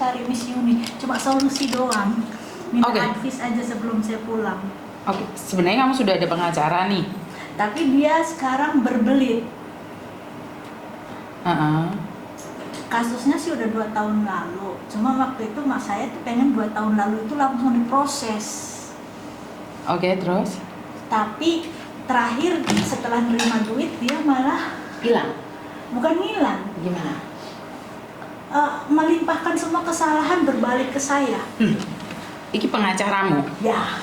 cari Miss Uni, cuma solusi doang. Minta Oke. advice aja sebelum saya pulang. Oke, sebenarnya kamu sudah ada pengacara nih. Tapi dia sekarang berbelit. Kasusnya sih udah 2 tahun lalu. Cuma waktu itu mak saya tuh pengen 2 tahun lalu itu langsung diproses. Oke, terus? Tapi terakhir setelah nerima duit dia malah Hilang. bukan hilang, Gimana? melimpahkan semua kesalahan berbalik ke saya. Iki pengacaramu. Ya,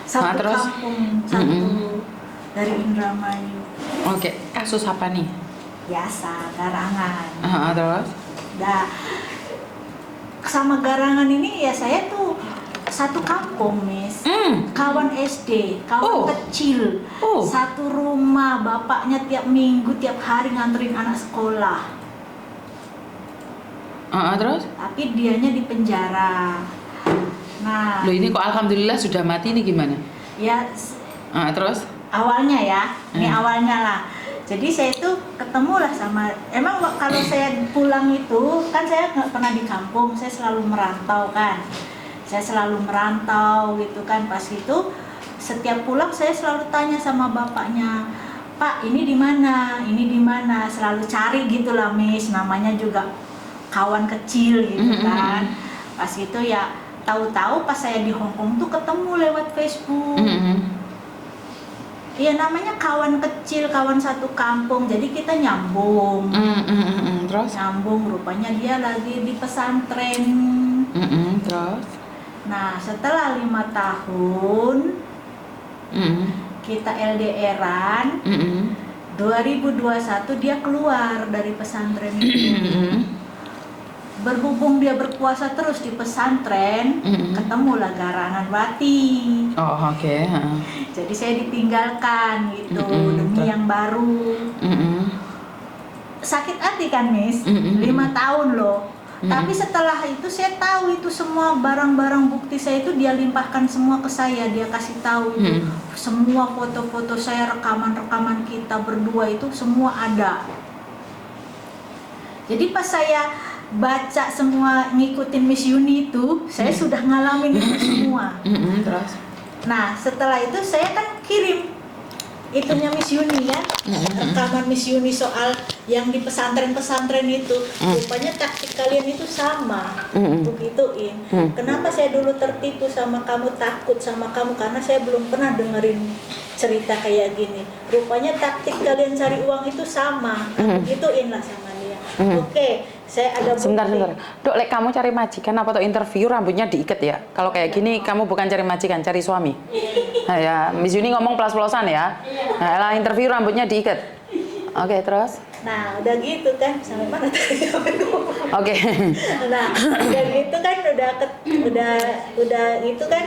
satu terus? kampung, satu dari Indramayu. Oke, kasus apa nih? Biasa, garangan. Terus? Nah, sama garangan ini ya saya tuh satu kampung, Miss. Kawan SD, kawan kecil. Satu rumah, bapaknya tiap minggu, tiap hari nganterin anak sekolah. Terus? Tapi dianya di penjara. Nah, Loh, ini kok alhamdulillah sudah mati, ini gimana? ya Terus? awalnya ya, ini awalnya lah. Jadi saya itu ketemulah sama, emang kalau saya pulang itu kan saya nggak pernah di kampung, saya selalu merantau kan. Saya selalu merantau gitu kan. Pas itu setiap pulang saya selalu tanya sama bapaknya, Pak ini di mana, ini di mana, selalu cari gitulah Miss, namanya juga kawan kecil gitu kan. Pas itu ya tahu-tahu pas saya di Hong Kong tuh ketemu lewat Facebook. Iya namanya kawan kecil, kawan satu kampung, jadi kita nyambung. Terus? Nyambung, rupanya dia lagi di pesantren. Terus? Nah setelah 5 tahun kita LDR-an, 2021 dia keluar dari pesantren itu. Berhubung dia berpuasa terus di pesantren, ketemulah garangan Bati. Oke. Jadi saya ditinggalkan gitu demi yang baru. Sakit hati kan Miss, 5 tahun loh. Tapi setelah itu saya tahu itu semua barang-barang bukti saya itu dia limpahkan semua ke saya. Dia kasih tahu itu semua foto-foto saya, rekaman-rekaman kita berdua itu semua ada. Jadi pas saya baca semua ngikutin Miss Uni itu, saya sudah ngalamin itu semua. Terus? Nah setelah itu saya kan kirim itunya Miss Uni ya, rekaman Miss Uni soal yang di pesantren-pesantren itu. Rupanya taktik kalian itu sama, begituin. Kenapa saya dulu tertipu sama kamu, takut sama kamu, karena saya belum pernah dengerin cerita kayak gini. Rupanya taktik kalian cari uang itu sama, begituin lah sama dia. Oke, saya ada bukti. Sebentar. Dok, kamu cari majikan apa atau interview rambutnya diikat ya? Kalau kayak gini kamu bukan cari majikan, cari suami. Nah ya, Miss Uni ngomong pelas-pelasan ya. Nah, lah interview rambutnya diikat. Oke, terus? Nah, udah gitu kan, sampai mana tadi? Oke. Nah, udah gitu kan, udah itu kan,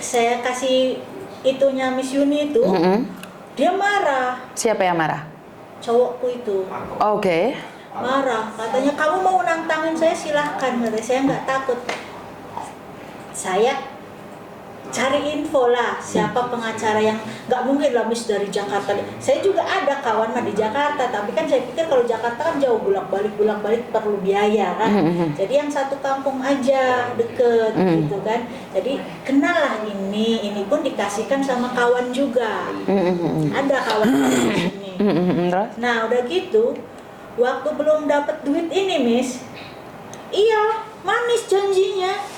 saya kasih itunya Miss Uni itu, dia marah. Siapa yang marah? Cowokku itu. Oke. Marah, katanya kamu mau nantangin saya silahkan, katanya saya nggak takut. Saya cari info lah siapa pengacara yang nggak mungkin lah Miss dari Jakarta. Saya juga ada kawan mah di Jakarta, tapi kan saya pikir kalau Jakarta kan jauh bolak-balik perlu biaya kan. Jadi yang satu kampung aja deket gitu kan. Jadi kenal lah ini pun dikasihkan sama kawan juga. Ada kawan di sini. Nah udah gitu. Waktu belum dapat duit ini Miss, iya manis janjinya.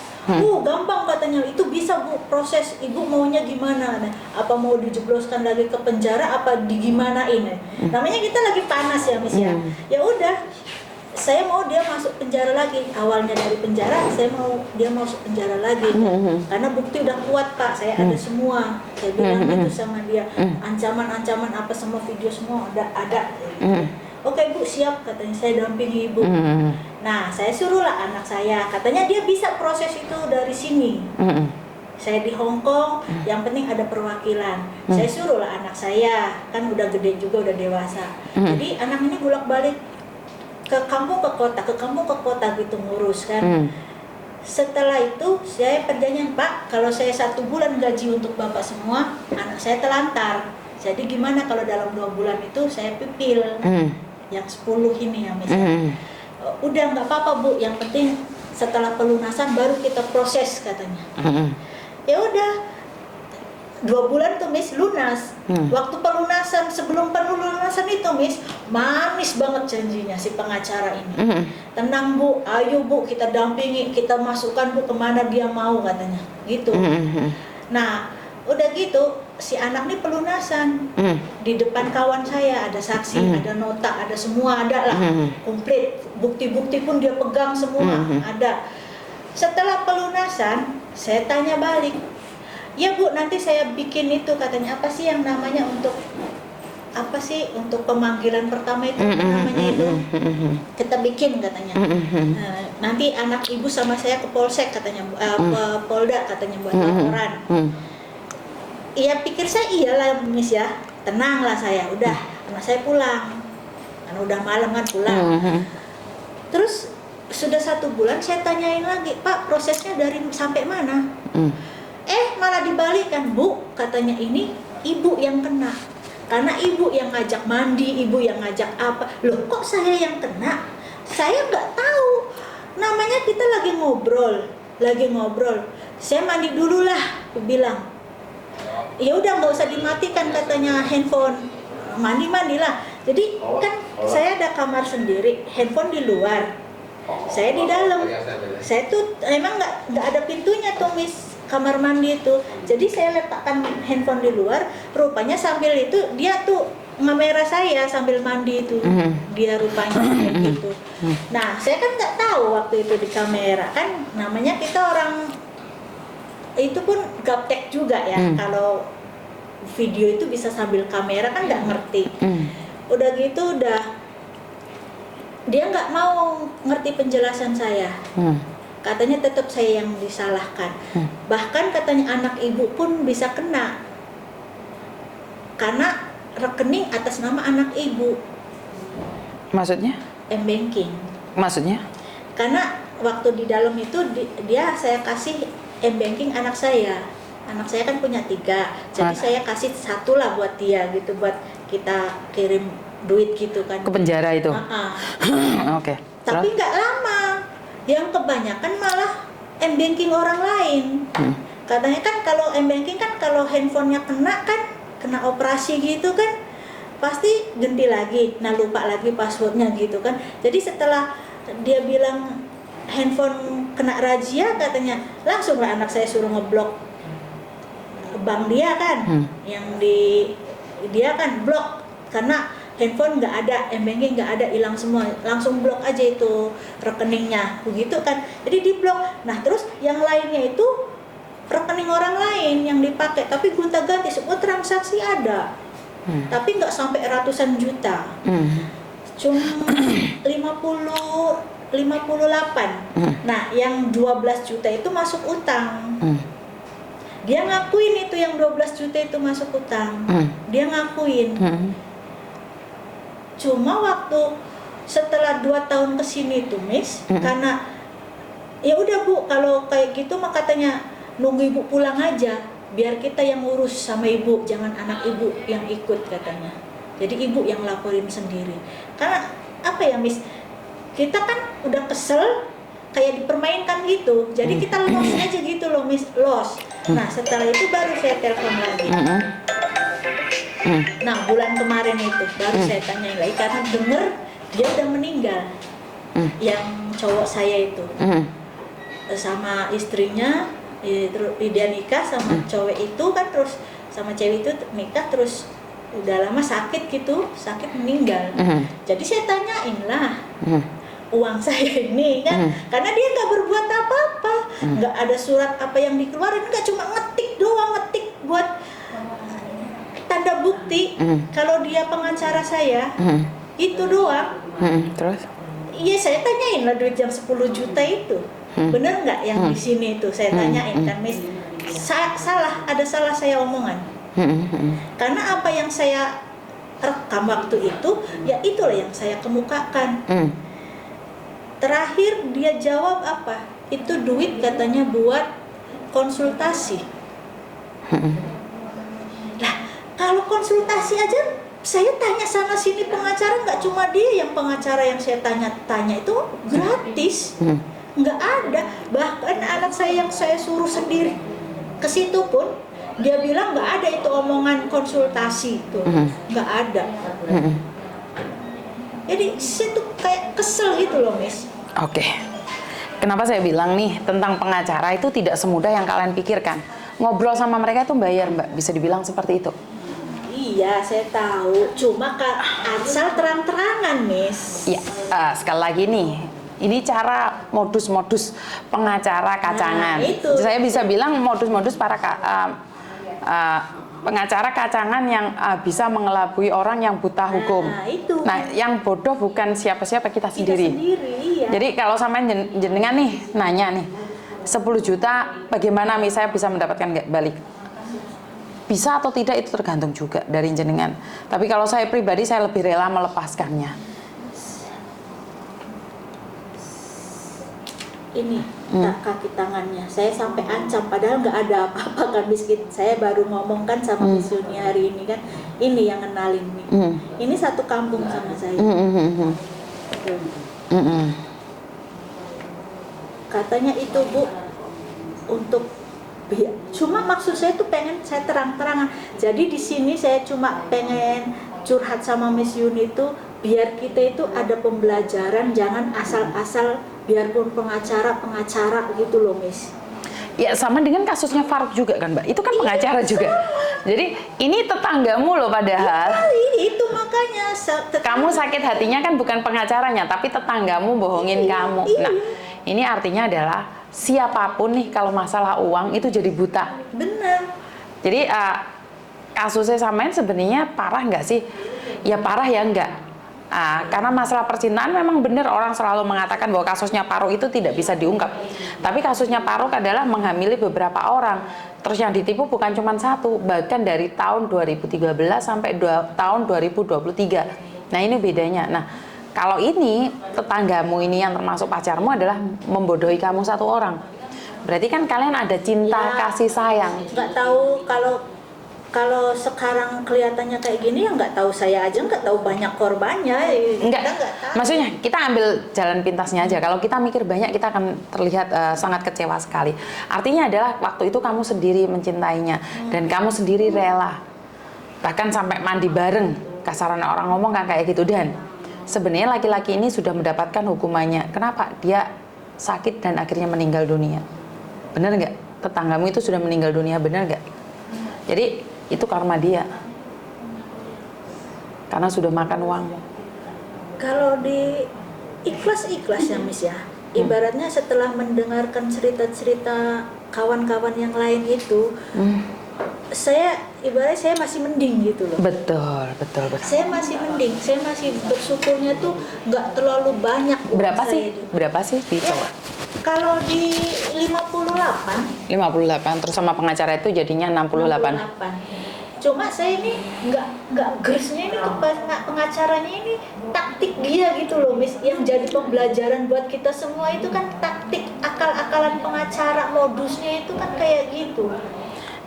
Gampang katanya, itu bisa Bu, proses ibu maunya gimana? Nah, apa mau dijebloskan lagi ke penjara apa digimanain? Namanya kita lagi panas ya Miss ya. Ya udah, saya mau dia masuk penjara lagi. Awalnya dari penjara, saya mau dia masuk penjara lagi. Karena bukti udah kuat Pak, saya ada semua. Saya bilang gitu sama dia, ancaman-ancaman apa semua video semua ada. Oke Bu, siap katanya, saya dampingi Ibu. Nah, saya suruhlah anak saya, katanya dia bisa proses itu dari sini. Saya di Hong Kong, yang penting ada perwakilan. Saya suruhlah anak saya, kan udah gede juga, udah dewasa. Jadi anak ini bolak-balik ke kampung ke kota gitu ngurus kan. Setelah itu saya perjanjian, Pak, kalau saya 1 bulan gaji untuk Bapak semua, anak saya telantar. Jadi gimana kalau dalam 2 bulan itu saya pipil. Yang 10 ini ya misalnya. Udah nggak apa-apa Bu, yang penting setelah pelunasan baru kita proses katanya. Ya udah 2 bulan tuh Miss lunas. Waktu pelunasan, sebelum pelunasan itu Miss, manis banget janjinya si pengacara ini. Tenang Bu, ayo Bu, kita dampingi, kita masukkan Bu kemana dia mau katanya, gitu. Nah, udah gitu si anak nih pelunasan di depan kawan saya, ada saksi, ada nota, ada semua, ada lah, komplit. Bukti-bukti pun dia pegang semua, ada. Setelah pelunasan, saya tanya balik, ya Bu, nanti saya bikin itu katanya, apa sih yang namanya untuk apa sih untuk pemanggilan pertama itu namanya itu kita bikin katanya. Nanti anak ibu sama saya ke polsek katanya, ke Polda katanya buat laporan. Iya pikir saya iyalah Miss ya, tenanglah saya, udah anak saya pulang, kan udah malam kan pulang. Terus sudah 1 bulan saya tanyain lagi, Pak prosesnya dari sampai mana? Malah dibalikkan Bu, katanya ini ibu yang kena, karena ibu yang ngajak mandi, ibu yang ngajak apa. Loh kok saya yang kena? Saya nggak tahu, namanya kita lagi ngobrol. Saya mandi dulu lah, aku bilang. Ya udah nggak usah dimatikan katanya handphone, mandilah. Jadi kan saya ada kamar sendiri, handphone di luar, saya di dalam. Saya tuh emang nggak ada pintunya tuh Miss, kamar mandi itu. Jadi saya letakkan handphone di luar, rupanya sambil itu dia tuh ngemerah saya sambil mandi itu, dia rupanya kayak gitu. Nah saya kan nggak tahu waktu itu di kamera, kan namanya kita orang itu pun gaptek juga ya, kalau video itu bisa sambil kamera kan nggak ngerti. Udah gitu dia nggak mau ngerti penjelasan saya. Katanya tetap saya yang disalahkan. Bahkan katanya anak ibu pun bisa kena karena rekening atas nama anak ibu. Maksudnya? M-banking. Maksudnya? Karena waktu di dalam itu saya kasih M-banking anak saya. Anak saya kan punya 3, jadi saya kasih 1 lah buat dia gitu, buat kita kirim duit gitu kan. Ke penjara itu? Oke. Tapi nggak lama, yang kebanyakan malah M-banking orang lain. Katanya kan kalau M-banking kan kalau handphonenya kena operasi gitu kan, pasti ganti lagi, nah lupa lagi passwordnya gitu kan. Jadi setelah dia bilang handphone kena razia katanya, langsung lah anak saya suruh ngeblok bank dia kan, yang dia kan blok karena handphone nggak ada, M-banking nggak ada, hilang semua, langsung blok aja itu rekeningnya, begitu kan. Jadi di blok. Nah terus yang lainnya itu rekening orang lain yang dipakai, tapi gonta-ganti, semua transaksi ada, tapi nggak sampai ratusan juta, cuma 58. Nah yang 12 juta itu masuk utang. Dia ngakuin itu yang 12 juta itu masuk utang. Dia ngakuin. Cuma waktu setelah 2 tahun kesini tuh Miss, karena ya udah Bu, kalau kayak gitu mah katanya nunggu ibu pulang aja, biar kita yang ngurus sama ibu, jangan anak ibu yang ikut katanya. Jadi ibu yang laporin sendiri. Karena apa ya Miss, kita kan udah kesel, kayak dipermainkan gitu, jadi kita los aja gitu loh Miss, los. Nah setelah itu baru saya telepon lagi. Nah bulan kemarin itu baru saya tanyain lagi, karena denger dia udah meninggal, yang cowok saya itu sama istrinya, dia nikah sama cowok itu kan, terus sama cewek itu nikah, terus udah lama sakit gitu, sakit meninggal. Jadi saya tanyain lah uang saya ini kan, karena dia nggak berbuat apa-apa, nggak ada surat apa yang dikeluarin, nggak, cuma ngetik doang, ngetik buat tanda bukti kalau dia pengacara saya, itu doang. Terus? Iya saya tanyain lah duit yang 10 juta itu, bener nggak yang di sini itu, saya tanyain kan Miss, ada salah saya omongan, karena apa yang saya rekam waktu itu, ya itulah yang saya kemukakan. Terakhir dia jawab apa? Itu duit katanya buat konsultasi. Lah, kalau konsultasi aja saya tanya sana sini pengacara, nggak cuma dia yang pengacara yang saya tanya itu gratis. nggak ada. Bahkan anak saya yang saya suruh sendiri ke situ pun dia bilang nggak ada itu omongan konsultasi itu, nggak ada. Jadi saya tuh kayak kesel gitu loh, Miss. Oke. Kenapa saya bilang nih tentang pengacara itu tidak semudah yang kalian pikirkan. Ngobrol sama mereka itu bayar, Mbak. Bisa dibilang seperti itu. Iya, saya tahu. Cuma asal terang-terangan, Miss. Iya, sekali lagi nih. Ini cara modus-modus pengacara kacangan. itu. Saya bisa bilang modus-modus para pengacara kacangan yang bisa mengelabui orang yang buta hukum. Itu. Nah, yang bodoh bukan siapa-siapa, kita sendiri. Iya. Jadi kalau sampai jenengan nih nanya nih 10 juta bagaimana saya bisa mendapatkan balik? Bisa atau tidak itu tergantung juga dari jenengan. Tapi kalau saya pribadi saya lebih rela melepaskannya. Ini kaki tangannya saya sampai ancam, padahal nggak ada apa-apa kan, Miss. Saya baru ngomong kan sama Miss Yuni hari ini kan, ini yang kenalin nih. Ini satu kampung sama saya. Katanya itu, Bu, untuk cuma maksud saya tuh pengen saya terang-terangan. Jadi di sini saya cuma pengen curhat sama Miss Yuni itu biar kita itu ada pembelajaran, jangan asal-asal biarpun pengacara gitu loh, Miss. Ya sama dengan kasusnya Faruk juga kan, Mbak. Itu kan pengacara juga. Jadi ini tetanggamu loh padahal. Itu makanya kamu sakit hatinya kan bukan pengacaranya, tapi tetanggamu bohongin kamu. Nah, ini artinya adalah siapapun nih kalau masalah uang itu jadi buta. Benar. Jadi kasusnya samain sebenarnya parah nggak sih? Ya parah ya enggak. Karena masalah percintaan memang benar orang selalu mengatakan bahwa kasusnya Faruk itu tidak bisa diungkap. Tapi kasusnya Faruk adalah menghamili beberapa orang. Terus yang ditipu bukan cuma satu, bahkan dari tahun 2013 sampai tahun 2023. Nah ini bedanya. Nah kalau ini tetanggamu ini yang termasuk pacarmu adalah membodohi kamu satu orang. Berarti kan kalian ada cinta kasih sayang. Nggak tahu kalau sekarang kelihatannya kayak gini ya nggak tahu, saya aja nggak tahu banyak korbannya. Enggak, kita nggak tahu. Maksudnya kita ambil jalan pintasnya aja. Kalau kita mikir banyak kita akan terlihat sangat kecewa sekali. Artinya adalah waktu itu kamu sendiri mencintainya dan kamu sendiri rela. Bahkan sampai mandi bareng, kasaran orang ngomong kan kayak gitu. Dan sebenarnya laki-laki ini sudah mendapatkan hukumannya. Kenapa? Dia sakit dan akhirnya meninggal dunia. Bener nggak? Tetanggamu itu sudah meninggal dunia, bener nggak? Jadi itu karma dia. Karena sudah makan uangmu. Kalau di ikhlas ya, Miss ya. Ibaratnya setelah mendengarkan cerita-cerita kawan-kawan yang lain itu, saya masih mending gitu loh. Betul. Saya masih mending, saya masih bersyukurnya tuh nggak terlalu banyak. Berapa sih ditolak? Kalau di 58 terus sama pengacara itu jadinya 68. Cuma saya ini nggak gersnya ini ke pengacaranya, ini taktik dia gitu loh, Miss. Yang jadi pembelajaran buat kita semua itu kan taktik akal-akalan pengacara, modusnya itu kan kayak gitu.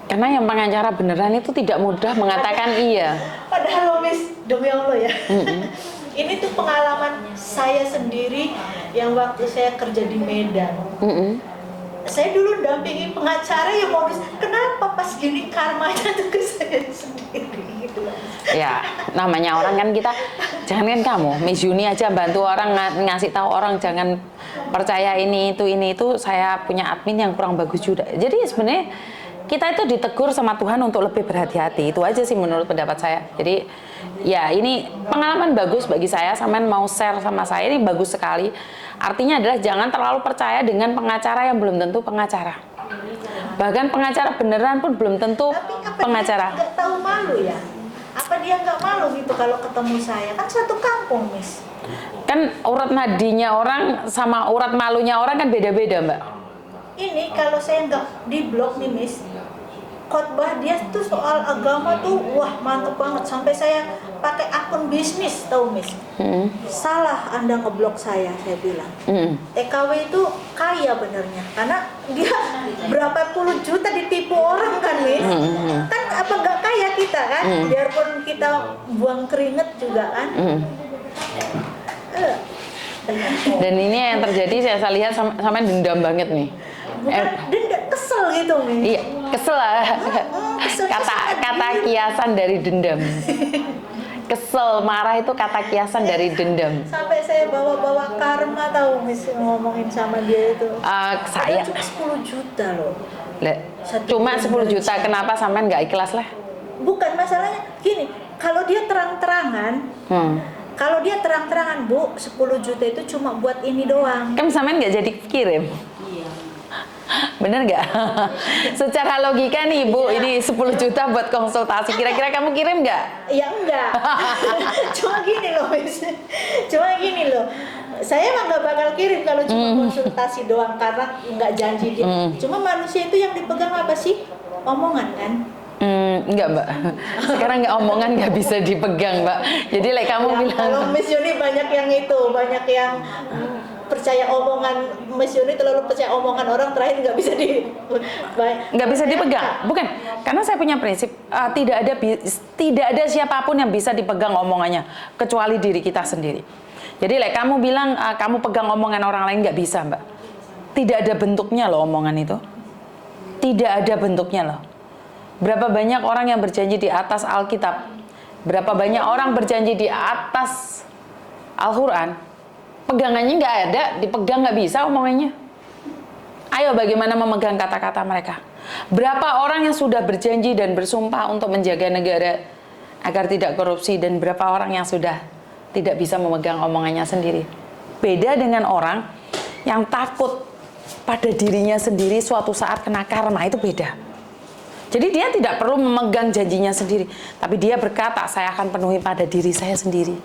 Karena yang pengacara beneran itu tidak mudah mengatakan iya. Padahal loh, Miss, demi Allah ya. Ini tuh pengalaman saya sendiri yang waktu saya kerja di Medan. Saya dulu dampingi pengacara yang modus, kenapa pas gini karmanya tuh ke saya sendiri gitu. Ya, namanya orang kan kita, jangan kan kamu, Miss Yuni aja bantu orang ngasih tahu orang jangan percaya ini itu, saya punya admin yang kurang bagus juga. Jadi sebenarnya kita itu ditegur sama Tuhan untuk lebih berhati-hati. Itu aja sih menurut pendapat saya. Jadi ya ini pengalaman bagus bagi saya. Sampean mau share sama saya ini bagus sekali. Artinya adalah jangan terlalu percaya dengan pengacara yang belum tentu pengacara. Bahkan pengacara beneran pun belum tentu pengacara. Dia nggak tahu malu ya? Apa dia nggak malu gitu kalau ketemu saya? Kan satu kampung, Miss. Kan urat nadinya orang sama urat malunya orang kan beda-beda, Mbak. Ini kalau saya nggak di blog nih, Miss, khotbah dia tuh soal agama tuh wah mantep banget, sampai saya pakai akun bisnis, tahu, Miss. Salah Anda ngeblok saya bilang. TKW itu kaya benernya karena dia berapa puluh juta ditipu orang kan, Miss. Kan apa nggak kaya kita kan, biarpun kita buang keringet juga kan. Dan ini yang terjadi saya lihat sampai dendam banget nih. Bukan dendam, kesel gitu, Mi. Iya, kesel lah. Kesel, Kata kiasan dari dendam. Kesel, marah itu kata kiasan dari dendam. Sampai saya bawa-bawa karma tahu, Miss, ngomongin sama dia itu. Saya cuma 10 juta loh. Cuma 10 juta, kenapa sampean nggak ikhlas lah? Bukan masalahnya gini, kalau dia terang-terangan, Bu, 10 juta itu cuma buat ini doang. Kan sampean nggak jadi kirim. Bener nggak? Secara logika nih Bu, ini 10 juta buat konsultasi. Kira-kira kamu kirim nggak? Ya enggak. Cuma gini loh, Miss. Saya emang nggak bakal kirim kalau cuma konsultasi doang karena nggak janji dia. Cuma manusia itu yang dipegang apa sih? Omongan kan? Enggak Mbak. Sekarang nggak omongan nggak bisa dipegang Mbak. Jadi kamu bilang. Kalau Miss Yuni banyak yang percaya omongan, Miss Yuni terlalu percaya omongan orang, terakhir nggak bisa dipegang. Bukan, karena saya punya prinsip tidak ada siapapun yang bisa dipegang omongannya kecuali diri kita sendiri. Jadi kamu bilang kamu pegang omongan orang lain, nggak bisa Mbak. Tidak ada bentuknya loh omongan itu. Tidak ada bentuknya loh. Berapa banyak orang yang berjanji di atas Alkitab, berapa banyak orang berjanji di atas Al-Quran, pegangannya nggak ada, dipegang nggak bisa omongannya. Ayo bagaimana memegang kata-kata mereka? Berapa orang yang sudah berjanji dan bersumpah untuk menjaga negara agar tidak korupsi, dan berapa orang yang sudah tidak bisa memegang omongannya sendiri? Beda dengan orang yang takut pada dirinya sendiri suatu saat kena karma, itu beda. Jadi dia tidak perlu memegang janjinya sendiri, tapi dia berkata, saya akan penuhi pada diri saya sendiri.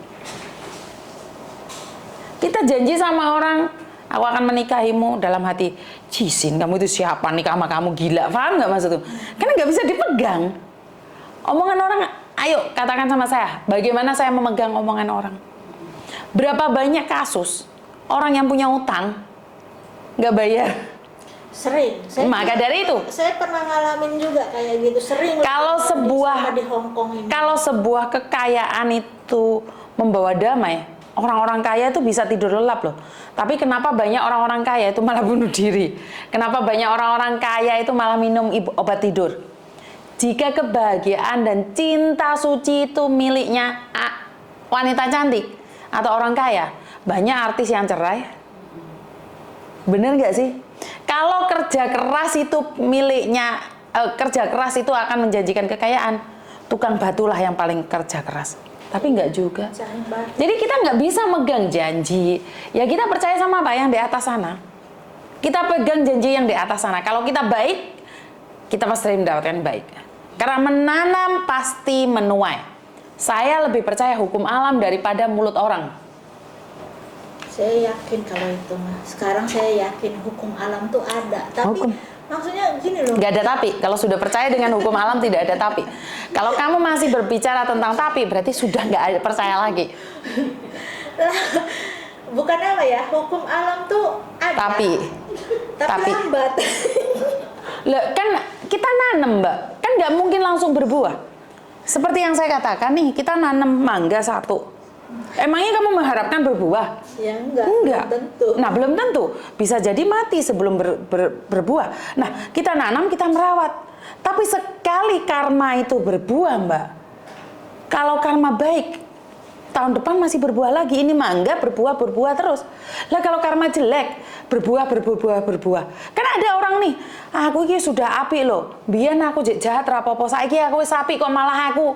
Kita janji sama orang, aku akan menikahimu, dalam hati, Cisin, kamu itu siapa, nikah sama kamu, gila, paham nggak maksud itu? Karena nggak bisa dipegang. Omongan orang, ayo katakan sama saya, bagaimana saya memegang omongan orang? Berapa banyak kasus orang yang punya utang nggak bayar? Sering. Maka dari itu, saya pernah ngalamin juga kayak gitu, sering. Kalau di Hong Kong ini. Kalau sebuah kekayaan itu membawa damai, orang-orang kaya itu bisa tidur lelap loh. Tapi kenapa banyak orang-orang kaya itu malah bunuh diri? Kenapa banyak orang-orang kaya itu malah minum obat tidur? Jika kebahagiaan dan cinta suci itu miliknya wanita cantik atau orang kaya, banyak artis yang cerai. Bener nggak sih? Kalau kerja keras itu miliknya, kerja keras itu akan menjanjikan kekayaan, tukang batulah yang paling kerja keras. Tapi nggak juga. Jadi kita nggak bisa megang janji. Ya kita percaya sama apa yang di atas sana. Kita pegang janji yang di atas sana. Kalau kita baik, kita pasti mendapatkan baik. Karena menanam pasti menuai. Saya lebih percaya hukum alam daripada mulut orang. Saya yakin kalau itu, Mas. Sekarang saya yakin hukum alam tuh ada. Tapi maksudnya gini loh. Nggak ada tapi. Kalau sudah percaya dengan hukum alam tidak ada tapi. Kalau kamu masih berbicara tentang tapi, berarti sudah nggak ada percaya lagi. Bukan apa ya, hukum alam tuh ada. Tapi lambat. Loh, kan kita nanam Mbak, kan nggak mungkin langsung berbuah. Seperti yang saya katakan nih, kita nanam mangga satu. Emangnya kamu mengharapkan berbuah? Ya enggak. Belum tentu. Nah belum tentu, bisa jadi mati sebelum berbuah. Nah kita nanam, kita merawat. Tapi sekali karma itu berbuah Mbak, kalau karma baik, tahun depan masih berbuah lagi. Ini mangga berbuah terus. Lah kalau karma jelek, berbuah. Kan ada orang nih, aku ini sudah apik loh, biyen aku jahat rapopo, saiki aku wis apik kok malah aku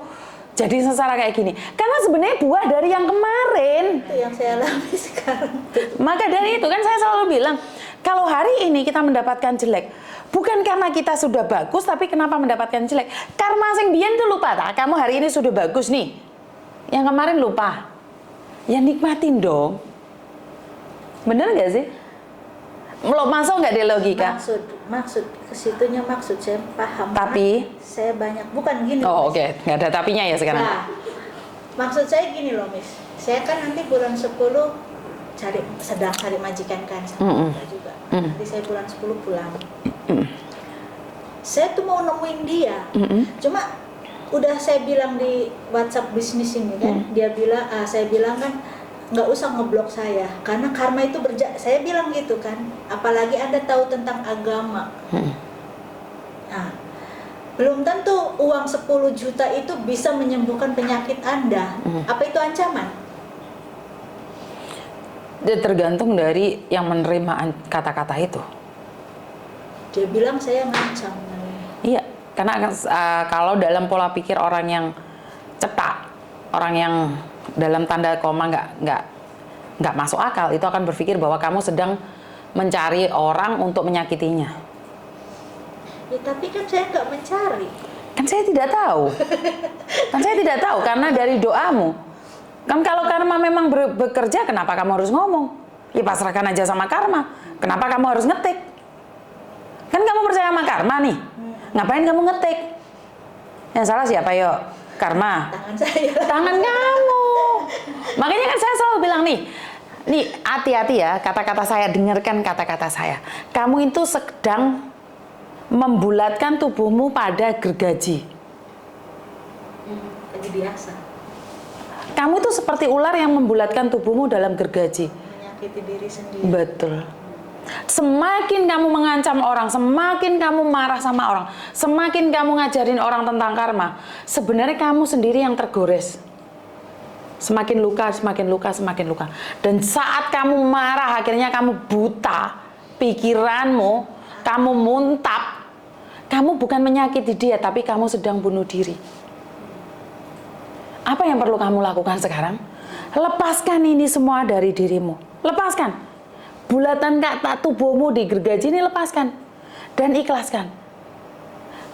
jadi sengsara kayak gini. Karena sebenarnya buah dari yang kemarin. Itu yang saya alami sekarang. Maka dari itu kan saya selalu bilang, kalau hari ini kita mendapatkan jelek, bukan karena kita sudah bagus, tapi kenapa mendapatkan jelek? Karena sing biyen tuh lupa, kamu hari ini sudah bagus nih, yang kemarin lupa. Ya nikmatin dong. Bener nggak sih? Masuk nggak di logika? Maksud kesitunya, maksud saya paham. Tapi saya banyak, bukan gini. Oh oke. Nggak ada tapinya ya sekarang. Nah, maksud saya gini loh, Miss. Saya kan nanti bulan 10 sedang cari majikan kan sama juga. Nanti saya bulan 10 pulang. Saya tuh mau nemuin dia. Cuma udah saya bilang di WhatsApp bisnis ini kan, dia bilang, saya bilang kan, nggak usah ngeblok saya, karena karma itu saya bilang gitu kan, apalagi Anda tahu tentang agama. Nah, belum tentu uang 10 juta itu bisa menyembuhkan penyakit Anda. Apa itu ancaman? Dia tergantung dari yang menerima kata-kata itu. Dia bilang saya ngancam. Iya, karena kalau dalam pola pikir orang yang cepat, orang yang dalam tanda koma nggak masuk akal, itu akan berpikir bahwa kamu sedang mencari orang untuk menyakitinya. Ya, tapi kan saya nggak mencari. Kan saya tidak tahu. Kan saya tidak tahu karena dari doamu. Kan kalau karma memang bekerja, kenapa kamu harus ngomong? Ya pasrahkan aja sama karma. Kenapa kamu harus ngetik? Kan kamu percaya sama karma nih. Ngapain kamu ngetik? Yang salah siapa yo? Karma. Tangan saya. Tangan kamu. Makanya kan saya selalu bilang nih, hati-hati ya kata-kata saya, dengarkan kata-kata saya. Kamu itu sedang membulatkan tubuhmu pada gergaji. Lagi biasa. Kamu itu seperti ular yang membulatkan tubuhmu dalam gergaji. Menyakiti diri sendiri. Betul. Semakin kamu mengancam orang, semakin kamu marah sama orang, semakin kamu ngajarin orang tentang karma, sebenarnya kamu sendiri yang tergores. Semakin luka, semakin luka, semakin luka. Dan saat kamu marah, akhirnya kamu buta pikiranmu, kamu muntap. Kamu bukan menyakiti dia, tapi kamu sedang bunuh diri. Apa yang perlu kamu lakukan sekarang? Lepaskan ini semua dari dirimu. Lepaskan. Bulatan kata tubuhmu di gergaji ini lepaskan. Dan ikhlaskan.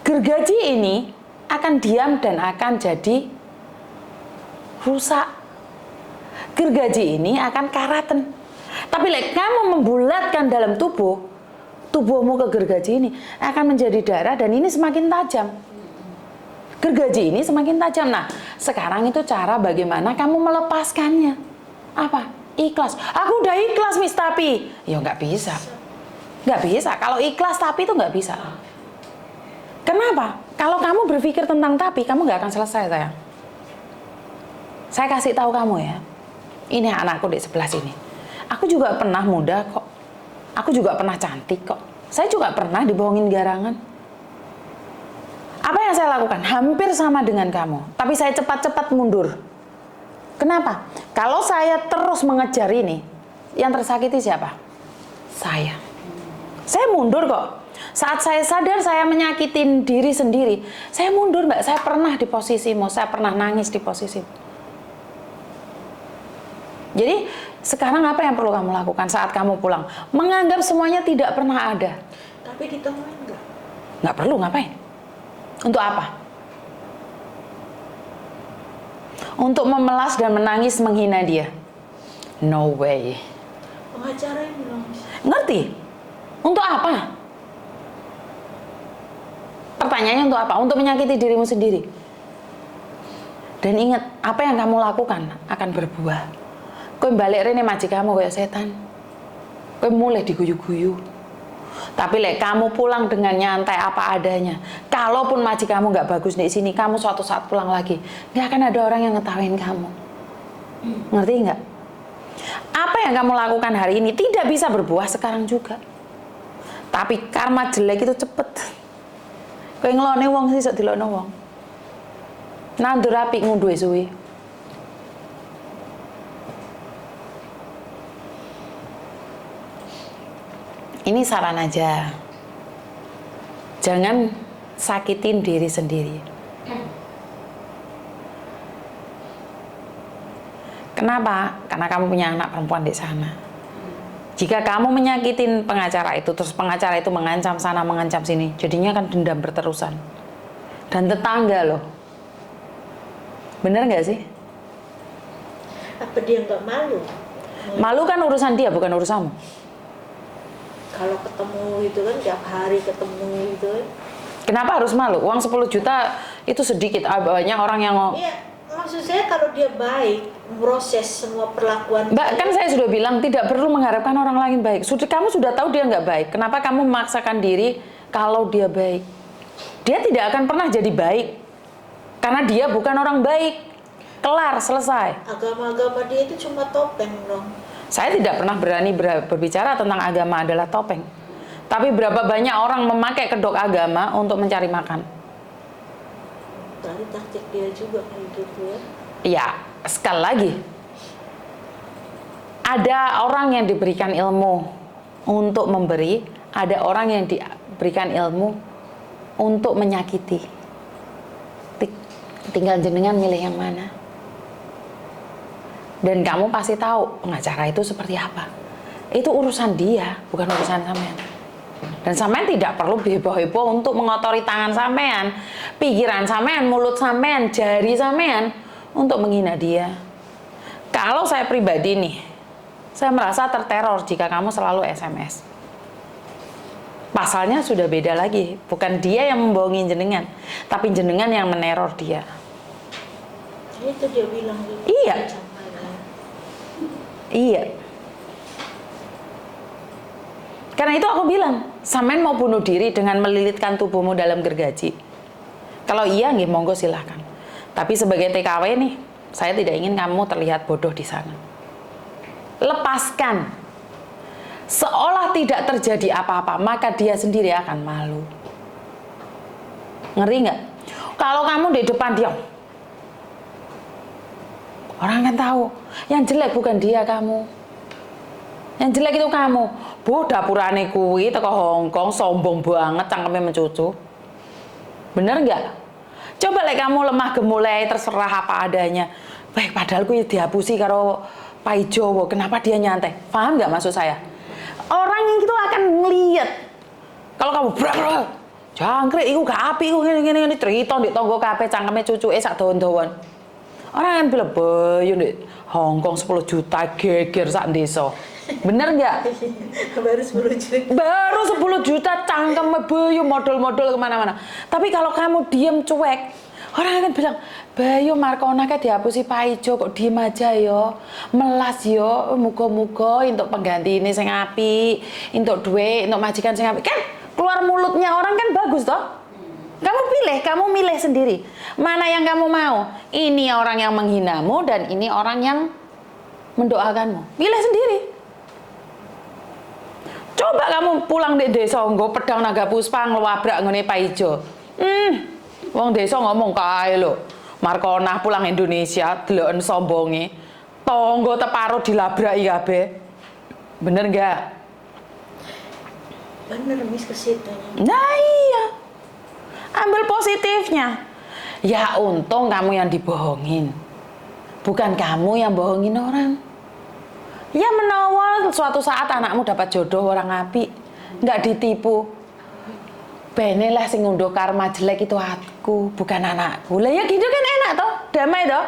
Gergaji ini akan diam dan akan jadi rusak. Gergaji ini akan karatan. Tapi kamu membulatkan dalam tubuhmu ke gergaji ini akan menjadi darah dan ini semakin tajam. Gergaji ini semakin tajam. Nah, sekarang itu cara bagaimana kamu melepaskannya. Apa? Ikhlas. Aku udah ikhlas, Miss, tapi ya nggak bisa. Nggak bisa. Kalau ikhlas tapi itu nggak bisa. Kenapa? Kalau kamu berpikir tentang tapi, kamu nggak akan selesai, sayang. Saya kasih tahu kamu ya. Ini anakku di sebelah sini. Aku juga pernah muda kok. Aku juga pernah cantik kok. Saya juga pernah dibohongin garangan. Apa yang saya lakukan? Hampir sama dengan kamu. Tapi saya cepat-cepat mundur. Kenapa? Kalau saya terus mengejar ini, yang tersakiti siapa? Saya. Saya mundur kok. Saat saya sadar saya menyakitin diri sendiri, saya mundur, Mbak. Saya pernah di posisimu, saya pernah nangis di posisimu. Jadi, sekarang apa yang perlu kamu lakukan saat kamu pulang? Menganggap semuanya tidak pernah ada. Tapi ditemuin nggak? Nggak perlu, ngapain? Untuk apa? Untuk memelas dan menangis menghina dia? No way. Pengacara ini bilang. Ngerti? Untuk apa? Pertanyaannya untuk apa? Untuk menyakiti dirimu sendiri. Dan ingat, apa yang kamu lakukan akan berbuah. Kowe balik rene majikanmu kayak setan. Kowe mulai diguyu-guyu. Tapi kamu pulang dengan nyantai apa adanya. Kalaupun majikanmu nggak bagus di sini, kamu suatu saat pulang lagi, nggak akan ada orang yang ngetawain kamu. Ngerti nggak? Apa yang kamu lakukan hari ini tidak bisa berbuah sekarang juga. Tapi karma jelek itu cepet. Kowe ngelone wong sih sok dilono wong. Nandur apik ngunduh suwi. Ini saran aja. Jangan sakitin diri sendiri. Kenapa? Karena kamu punya anak perempuan di sana. Jika kamu menyakitin pengacara itu, terus pengacara itu mengancam sana, mengancam sini, jadinya kan dendam berterusan. Dan tetangga loh. Bener nggak sih? Apa dia nggak malu? Malu kan urusan dia, bukan urusanmu. Kalau ketemu itu kan tiap hari ketemu itu. Kenapa harus malu? Uang 10 juta itu sedikit. Banyak orang yang Iya, maksud saya kalau dia baik, proses semua perlakuan. Mbak, kan saya sudah bilang tidak perlu mengharapkan orang lain baik. Kamu sudah tahu dia nggak baik. Kenapa kamu memaksakan diri kalau dia baik? Dia tidak akan pernah jadi baik. Karena dia bukan orang baik. kelar, selesai. Agama-agama dia itu cuma topeng dong. Saya tidak pernah berani berbicara tentang agama adalah topeng. Tapi berapa banyak orang memakai kedok agama untuk mencari makan? Berarti taktik dia juga kayak gitu ya. Iya, sekali lagi. Ada orang yang diberikan ilmu untuk memberi, ada orang yang diberikan ilmu untuk menyakiti. Tinggal jenengan milih yang mana. Dan kamu pasti tahu pengacara itu seperti apa. Itu urusan dia, bukan urusan sampean. Dan sampean tidak perlu heboh-heboh untuk mengotori tangan sampean, pikiran sampean, mulut sampean, jari sampean untuk menghina dia. Kalau saya pribadi nih, saya merasa terteror jika kamu selalu SMS. Pasalnya sudah beda lagi, bukan dia yang membohongi jenengan, tapi jenengan yang meneror dia. Itu dia bilang gitu. Iya. Iya. Karena itu aku bilang, sampean mau bunuh diri dengan melilitkan tubuhmu dalam gergaji. Kalau iya, nggih monggo silahkan. Tapi sebagai TKW nih, saya tidak ingin kamu terlihat bodoh di sana. Lepaskan. Seolah tidak terjadi apa-apa, maka dia sendiri akan malu. Ngeri nggak? Kalau kamu di depan dia, orang kan tahu. Yang jelek bukan dia, kamu. Yang jelek itu kamu. Bu, dapurane kuwi teko Hongkong, sombong banget, cangkeme mencucu. Bener nggak? Coba lek kamu lemah gemulai, terserah apa adanya. Baik, padahal kuwi dihapusi karo Pak Jowo. Kenapa dia nyantai? Paham nggak maksud saya? Orang itu akan ngeliat. Kalau kamu bra-bra, jangkrik, iku gak api, iku gini-gini, cerita di tonggo kabeh cangkeme cucuke sak dawan-dawan. Orang kan bilang, bayu di Hongkong 10 juta geger sak desa. Bener nggak? Baru 10 juta. Baru 10 juta cangkem bayu model-model kemana-mana. Tapi kalau kamu diem cuek, orang akan bilang, Bayu Markona kayak dihapusi Pak Ijo kok diem aja yo, melas yo, muga-muga untuk pengganti ini sing api, untuk duit, untuk majikan sing api. Kan keluar mulutnya orang kan bagus toh? Kamu pilih, kamu milih sendiri. Mana yang kamu mau? Ini orang yang menghinamu dan ini orang yang mendoakanmu. Pilih sendiri. Coba kamu pulang di desa nggo pedang naga puspa nglwabrak ngene Pak Ijo. Wong desa ngomong kae lho. Markona pulang Indonesia deloken sombonge. Tonggo teparo dilabraki kabeh. Bener enggak? Bener mis ke situ. Nah iya. Ambil positifnya. Ya untung kamu yang dibohongin. Bukan kamu yang bohongin orang. Ya menawa suatu saat anakmu dapat jodoh orang apik, nggak ditipu. Bene lah sing ngunduh karma jelek itu aku, bukan anakku. Lah ya gitu kan enak toh, damai toh.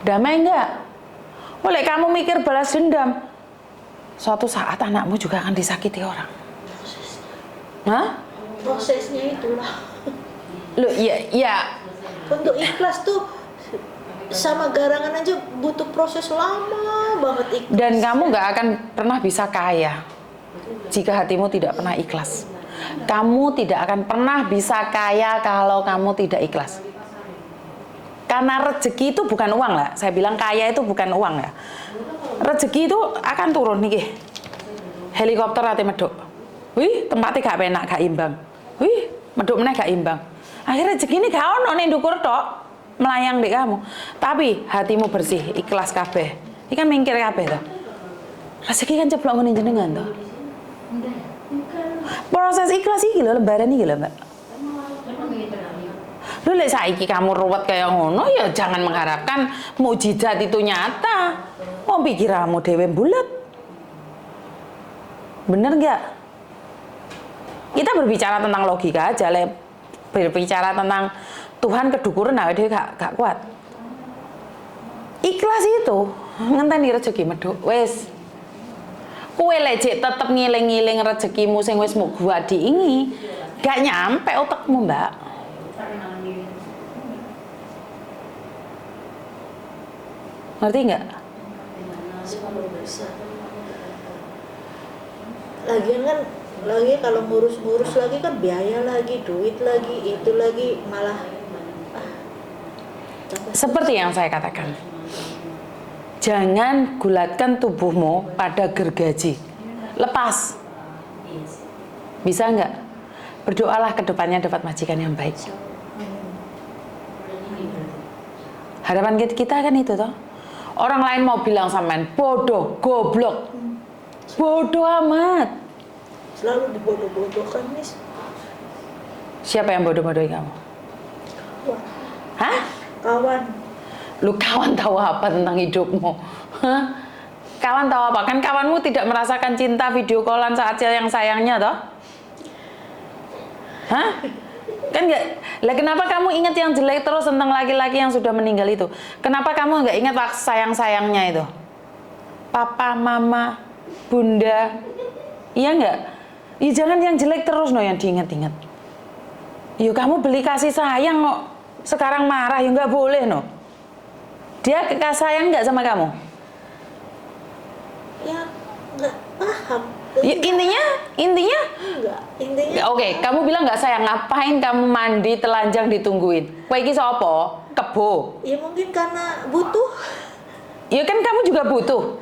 Damai enggak? Oleh kamu mikir balas dendam, suatu saat anakmu juga akan disakiti orang. Hah? Prosesnya itulah. Loh, ya. Untuk ikhlas tuh sama garangan aja butuh proses lama banget ikhlas. Dan kamu nggak akan pernah bisa kaya jika hatimu tidak pernah ikhlas. Kamu tidak akan pernah bisa kaya kalau kamu tidak ikhlas. Karena rezeki itu bukan uang lah. Saya bilang kaya itu bukan uang ya. Rezeki itu akan turun nih. Helikopter ate medok. Wih, tempatnya gak penak, gak imbang. Wih, medok meneh gak imbang. Akhirnya rezeki ini gak ono ning ndukur tok, melayang di kamu. Tapi hatimu bersih, ikhlas kabeh. Iki kan mingkir kabeh to. Rezeki kan ceblok ngene jenengan to. Proses ikhlas iki lho lembaran iki lho, Mbak. Lu lek saiki kamu ruwet kayak ngono ya jangan mengharapkan mukjizat itu nyata. Wong pikiranmu dhewe bulet. Bener nggak? Kita berbicara tentang logika aja, berbicara tentang Tuhan kedukuran awake dhewe gak kuat. Ikhlas itu ngenteni rezeki medhuk. Wis. Kowe lek tetep ngiling-ngiling rezekimu sing wis mung gua diingi, gak nyampe otakmu, Mbak. Ngerti nggak? Lagian kan, lagi kalau ngurus-ngurus lagi kan biaya lagi, duit lagi, itu lagi malah Seperti yang saya katakan, jangan gulatkan tubuhmu pada gergaji. Lepas. Bisa nggak? Berdoalah ke depannya dapat majikan yang baik. Harapan kita kan itu toh. Orang lain mau bilang sampean bodoh, goblok. Bodoh amat. Selalu dibodoh-bodohkan, Miss. Siapa yang bodoh-bodohi kamu? Wah, Hah? kawan. Lu kawan tahu apa tentang hidupmu? Hah? Kawan tahu apa? Kan kawanmu tidak merasakan cinta video callan saat sayang-sayangnya toh? Hah? Kan nggak? Lah kenapa kamu ingat yang jelek terus tentang laki-laki yang sudah meninggal itu? Kenapa kamu nggak ingat waktu sayang-sayangnya itu? Papa, mama, bunda, iya nggak? Ya jangan yang jelek terus no yang diingat-ingat. Yuk kamu beli kasih sayang kok sekarang marah ya nggak boleh no. Dia kasih sayang nggak sama kamu? Ya nggak paham. Ya, intinya Enggak, intinya oke, kamu bilang nggak sayang, ngapain kamu mandi telanjang ditungguin? Kowe iki sapa? Kebo. ya mungkin karena butuh Ya kan kamu juga butuh.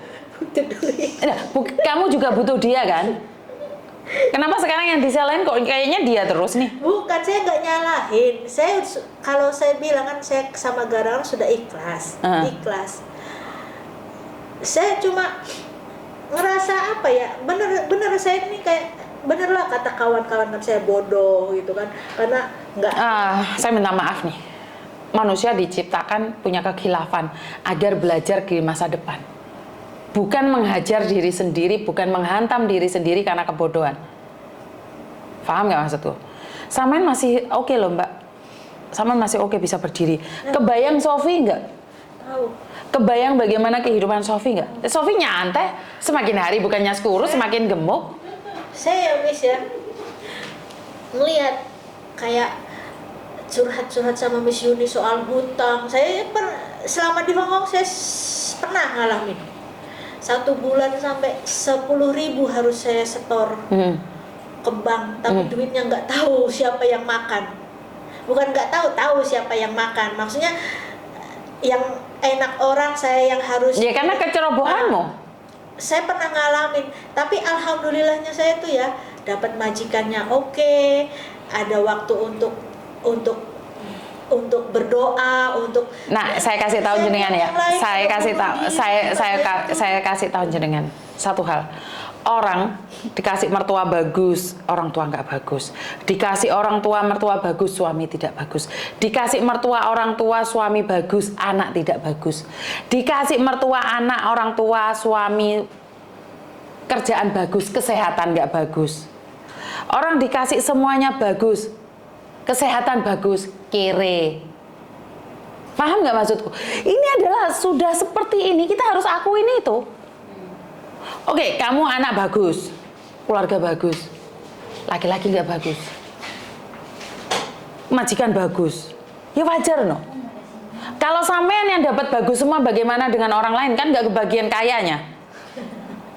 duit. Kamu juga butuh dia kan? Kenapa sekarang yang disalahin kok kayaknya dia terus nih? Bukan, saya nggak nyalahin. Kalau saya bilang kan saya sama Garang sudah ikhlas, ikhlas. Saya cuma ngerasa apa ya, bener saya ini kayak bener lah kata kawan-kawan kan saya bodoh gitu kan, karena nggak. Saya minta maaf nih. Manusia diciptakan punya kekhilafan agar belajar di masa depan. Bukan menghajar diri sendiri, bukan menghantam diri sendiri karena kebodohan. Paham nggak maksudku? Saman masih oke loh mbak. Saman masih oke bisa berdiri. Kebayang Sofi nggak? Tahu. Kebayang bagaimana kehidupan Sofi nggak? Sofi nyantai, semakin hari bukannya kurus, semakin gemuk. Saya Miss ya melihat kayak curhat-curhat sama Miss Yuni soal hutang. Saya selama di Hong Kong saya pernah ngalamin. 1 bulan sampai 10.000 harus saya setor ke bank, tapi duitnya nggak tahu siapa yang makan. Bukan nggak tahu siapa yang makan. Maksudnya yang enak orang saya yang harus. Ya karena kecerobohanmu. Saya pernah ngalamin, tapi alhamdulillahnya saya tuh ya dapat majikannya oke, ada waktu untuk berdoa, untuk. Nah, saya kasih tahu jenengan ya. Saya kasih tahu jenengan satu hal. Orang dikasih mertua bagus, orang tua nggak bagus. Dikasih orang tua mertua bagus, suami tidak bagus. Dikasih mertua orang tua, suami bagus, anak tidak bagus. Dikasih mertua anak, orang tua, suami kerjaan bagus, kesehatan nggak bagus. Orang dikasih semuanya bagus, kesehatan bagus, kere. Paham nggak maksudku? Ini adalah sudah seperti ini, kita harus akuin itu. Oke, kamu anak bagus, keluarga bagus, laki-laki nggak bagus, majikan bagus, ya wajar no. Kalau sampean yang dapat bagus semua, bagaimana dengan orang lain? Kan nggak kebagian kayanya,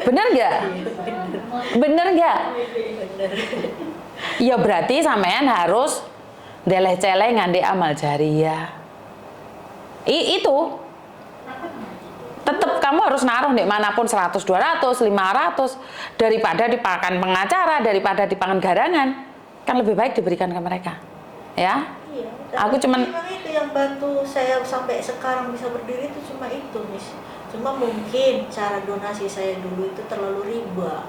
bener nggak? Bener nggak? Ya berarti sampean harus deleh-celeh ngandek amal jariah. Itu tetap kamu harus naruh di manapun 100, 200, 500 daripada dipakan pengacara, daripada dipakan garangan, kan lebih baik diberikan ke mereka, ya. Iya, Aku cuman itu yang bantu saya sampai sekarang bisa berdiri itu cuma itu, Miss. Cuma mungkin cara donasi saya dulu itu terlalu riba.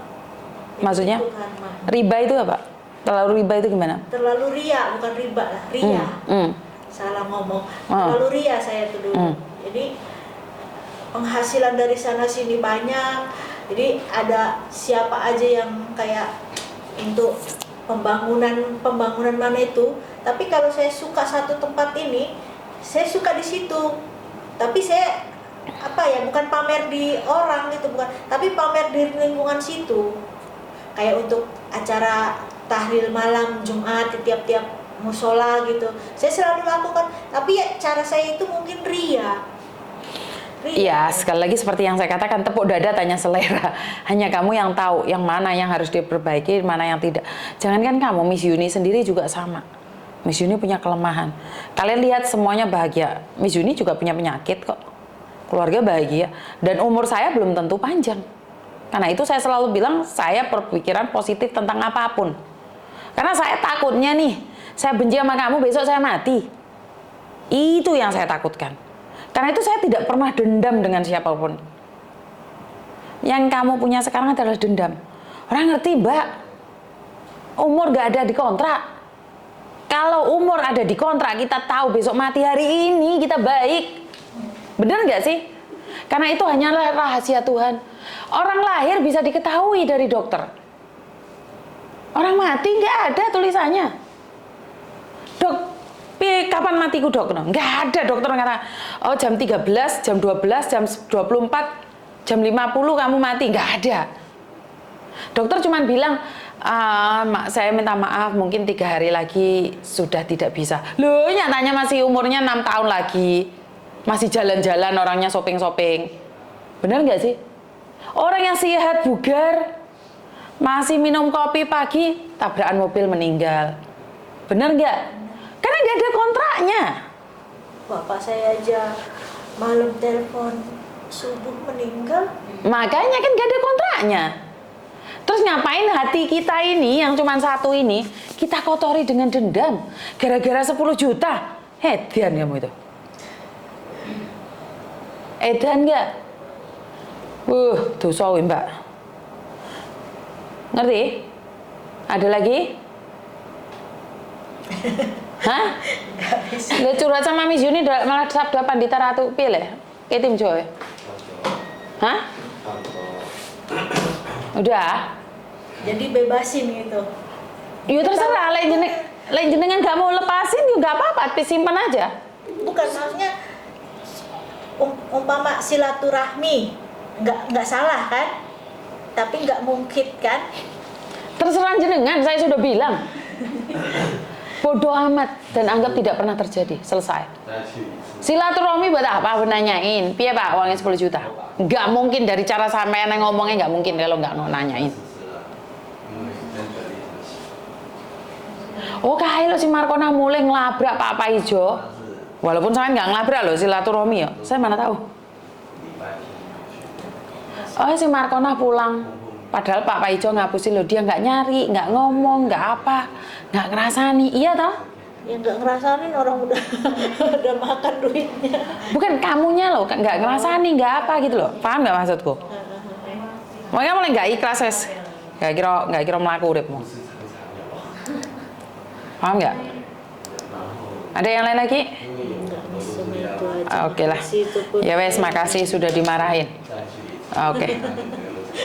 Maksudnya? Itu kan, riba itu apa? Terlalu riba itu gimana? terlalu ria, bukan riba lah, ria. Salah ngomong. Terlalu ria saya itu dulu. Jadi penghasilan dari sana sini banyak, jadi ada siapa aja yang kayak untuk pembangunan mana itu. Tapi kalau saya suka satu tempat ini, saya suka di situ. Tapi saya bukan pamer di orang gitu, bukan, tapi pamer di lingkungan situ. Kayak untuk acara tahlil malam Jumat di tiap-tiap musola gitu, saya selalu lakukan. Tapi ya cara saya itu mungkin ria. Iya, sekali lagi seperti yang saya katakan, tepuk dada tanya selera. Hanya kamu yang tahu yang mana yang harus diperbaiki, mana yang tidak. Jangankan kamu, Miss Yuni sendiri juga sama. Miss Yuni punya kelemahan. Kalian lihat semuanya bahagia. Miss Yuni juga punya penyakit kok. Keluarga bahagia. Dan umur saya belum tentu panjang. Karena itu saya selalu bilang saya berpikiran positif tentang apapun. Karena saya takutnya nih, saya benci sama kamu besok saya mati. Itu yang saya takutkan. Karena itu saya tidak pernah dendam dengan siapapun. Yang kamu punya sekarang adalah dendam. Orang ngerti, Mbak. Umur gak ada di kontrak. Kalau umur ada di kontrak, kita tahu besok mati hari ini, kita baik. Benar gak sih? Karena itu hanyalah rahasia Tuhan. Orang lahir bisa diketahui dari dokter. Orang mati nggak ada tulisannya. Dok, kapan matiku dok? Nggak ada dokter kata, oh jam 13, jam 12, jam 24, jam 50 kamu mati. Nggak ada. Dokter cuma bilang, saya minta maaf mungkin 3 hari lagi sudah tidak bisa. Loh nyatanya masih umurnya 6 tahun lagi. Masih jalan-jalan orangnya shopping-shopping. Bener nggak sih? Orang yang sehat bugar, masih minum kopi pagi, tabrakan mobil meninggal. Bener nggak? Karena nggak ada kontraknya. Bapak saya aja malam telepon subuh meninggal. Makanya kan nggak ada kontraknya. Terus ngapain hati kita ini yang cuma satu ini kita kotori dengan dendam gara-gara 10 juta? Edan kamu itu. Edan nggak? Dosa Mbak. Ngerti? Ada lagi? Hah? Lihat curhat sama Miss Yuni malah sabda Pandita Ratu pilih. Tim Joy. Hah? Udah? Jadi bebasin gitu. Ya terserah, lain jenengan gak mau lepasin juga gak apa-apa, simpan aja. Bukan maksudnya umpama silaturahmi nggak salah kan, tapi nggak mungkin kan. Terserah jenengan, saya sudah bilang. Bodoh amat dan anggap tidak pernah terjadi, selesai. Silaturahmi buat apa? Nanyain, piye Pak uangnya 10 juta? Nggak mungkin dari cara sampean yang ngomongnya nggak mungkin kalau nggak nanyain. Oh kayak lo si Markona mulai ngelabrak Pak Paijo. Walaupun saya nggak ngelabrak loh silaturahmi ya, saya mana tahu. Oh si Markona pulang, padahal Pak Paijo ngapusin loh, dia nggak nyari, nggak ngomong, nggak apa, nggak ngerasani, iya toh? Ya nggak ngerasain orang udah udah makan duitnya. Bukan kamunya loh, nggak ngerasani, nggak apa gitu loh, paham nggak maksudku? Makanya mulai nggak ikhlas es, nggak kira melaku uripmu, paham nggak? Ada yang lain lagi? Enggak, Oke lah, ya wes makasih sudah dimarahin. Oke.